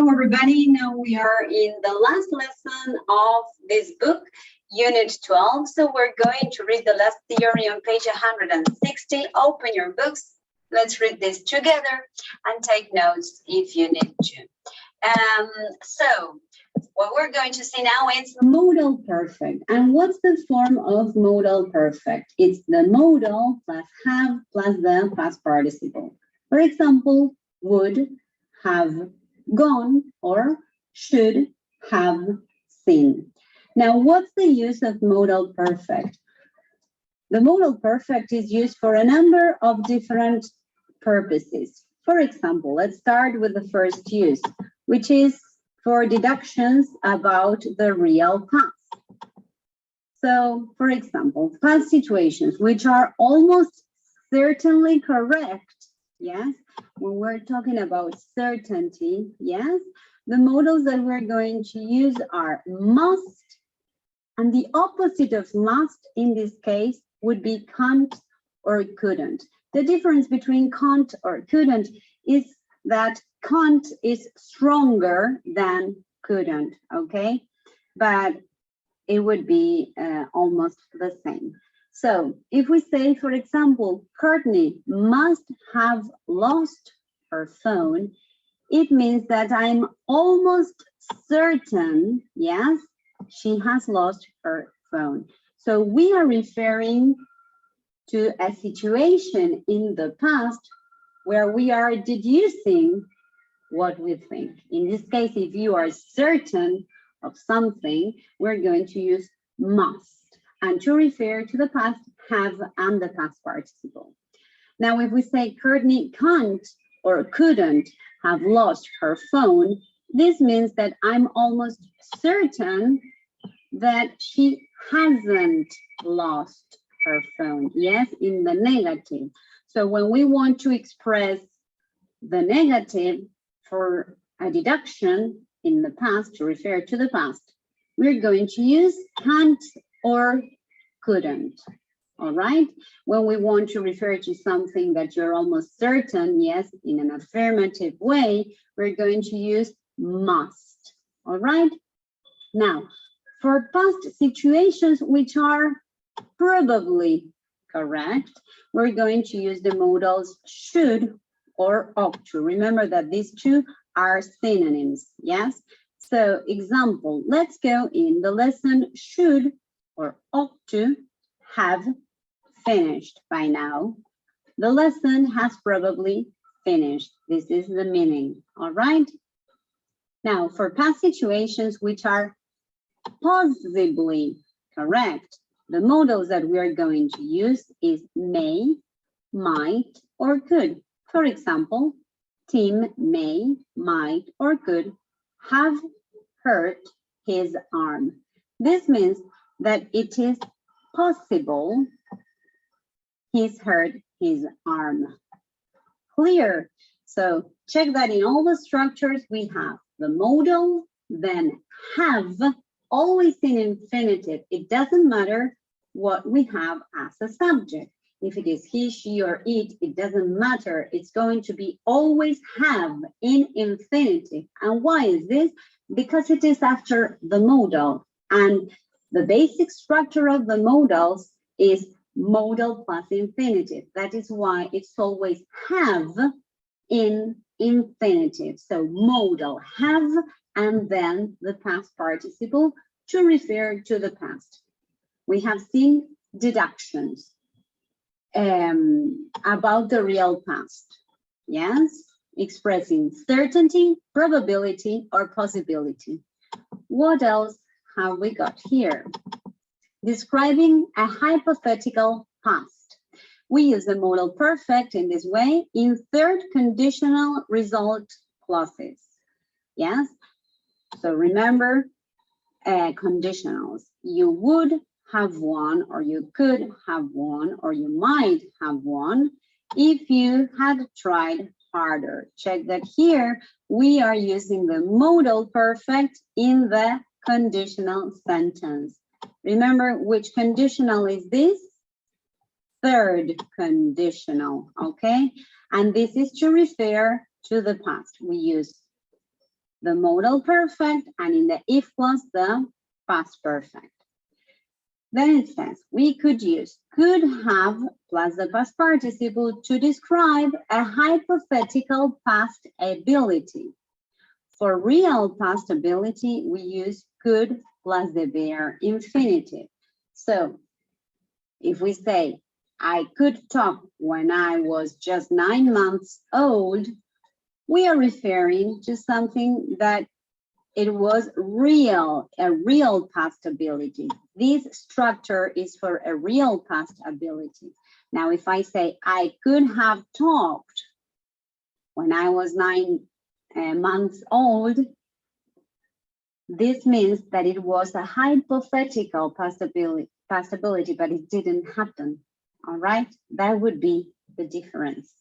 Hello, everybody. Now we are in the last lesson of this book, Unit 12. So we're going to read the last theory on page 160. Open your books. Let's read this together and take notes if you need to. So what we're going to see now is modal perfect. And what's the form of modal perfect? It's the modal plus have plus the past participle. For example, would, have gone, or should have seen. Now, what's the use of modal perfect? The modal perfect is used for a number of different purposes. For example, let's start with the first use, which is for deductions about the real past. So, for example, past situations which are almost certainly correct. Yes, when we're talking about certainty, yes, the modals that we're going to use are must, and the opposite of must in this case would be can't or couldn't. The difference between can't or couldn't is that can't is stronger than couldn't, okay? But it would be almost the same. So if we say, for example, Courtney must have lost her phone, it means that I'm almost certain, yes, she has lost her phone. So we are referring to a situation in the past where we are deducing what we think. In this case, if you are certain of something, we're going to use must. And to refer to the past, have and the past participle. Now, if we say Courtney can't or couldn't have lost her phone, this means that I'm almost certain that she hasn't lost her phone. Yes, in the negative. So when we want to express the negative for a deduction in the past to refer to the past, we're going to use can't or couldn't. All right. When we want to refer to something that you're almost certain, yes, in an affirmative way, we're going to use must. All right. Now, for past situations which are probably correct, we're going to use the modals should or ought to. Remember that these two are synonyms. Yes. So example, let's go in the lesson should or ought to have finished by now. The lesson has probably finished. This is the meaning. All right. Now, for past situations which are possibly correct, the modals that we are going to use is may, might, or could. For example, Tim may, might, or could have hurt his arm. This means that it is possible he's hurt his arm. Clear? So check that in all the structures we have the modal, then have, always in infinitive. It doesn't matter what we have as a subject. If it is he, she, or it doesn't matter. It's going to be always have in infinitive. And why is this? Because it is after the modal. And the basic structure of the modals is modal plus infinitive. That is why it's always have in infinitive. So modal have and then the past participle to refer to the past. We have seen deductions about the real past. Yes, expressing certainty, probability, or possibility. What else have we got here? Describing a hypothetical past. We use the modal perfect in this way in third conditional result clauses. Yes, so remember conditionals. You would have won, or you could have won, or you might have won if you had tried harder. Check that here we are using the modal perfect in the conditional sentence. Remember which conditional is this? Third conditional, okay? And this is to refer to the past. We use the modal perfect, and in the if clause, the past perfect. Then it says we could use could have plus the past participle to describe a hypothetical past ability. For real past ability, we use could plus the bare infinitive. So if we say, I could talk when I was just 9 months old, we are referring to something that it was real, a real past ability. This structure is for a real past ability. Now, if I say I could have talked when I was 9 months old, this means that it was a hypothetical past ability, but it didn't happen. All right, that would be the difference.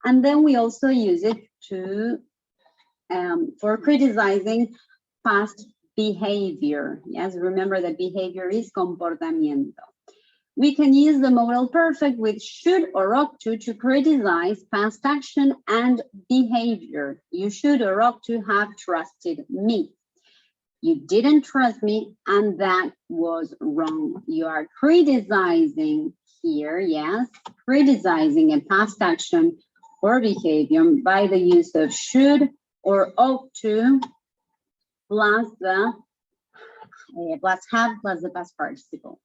And then we also use it to for criticizing past behavior. Yes, remember that behavior is comportamiento. We can use the modal perfect with should or ought to criticize past action and behavior. You should or ought to have trusted me. You didn't trust me, and that was wrong. You are criticizing here, yes, criticizing a past action or behavior by the use of should or ought to plus the plus have plus the past participle.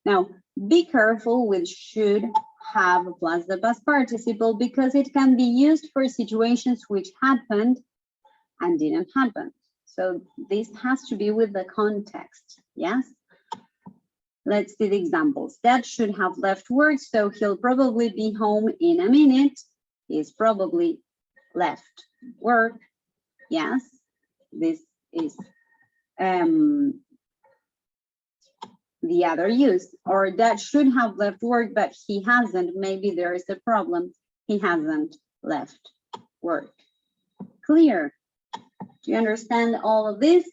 Now, be careful with should have plus the past participle because it can be used for situations which happened and didn't happen. So this has to be with the context, yes? Let's see the examples. Dad should have left work, so he'll probably be home in a minute. He's probably left work. Yes, this is the other use. Or Dad should have left work, but he hasn't. Maybe there is a problem. He hasn't left work. Clear? Do you understand all of this?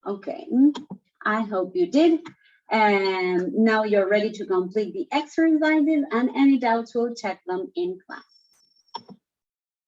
Okay, I hope you did. And now you're ready to complete the exercises, and any doubts, we'll check them in class.